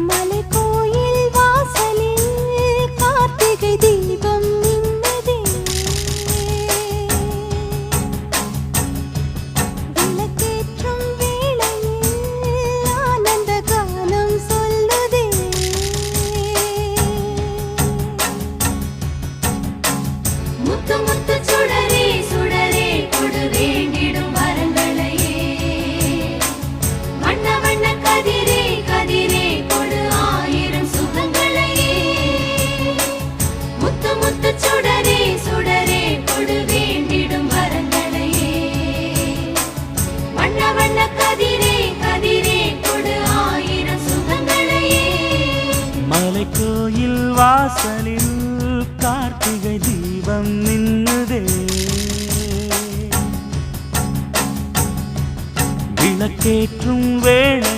மலைக்கோயில் வாசலில் கார்த்திகை தீபம் மின்னுதே. விளக்கேற்றும் வேளையில் ஆனந்த கானம் சொல்லுதே. முத்து முத்து சுடரே சுடரே கொடு வேண்டிடும் வரங்களையே. வண்ண வண்ண கதிரே கதிரே கொடு ஆயிரம் சுகங்களையே. முத்து முத்து சுடரே சுடரே கொடு வேண்டிடும் வரங்களையே. வண்ண வண்ண கதிரே கதிரே கொடு ஆயிரம் சுகங்களையே. மலைக்கோயில் வாசலில் கார்த்திகை தீபம் மின்னுதே. விளக்கேற்றும் வேளை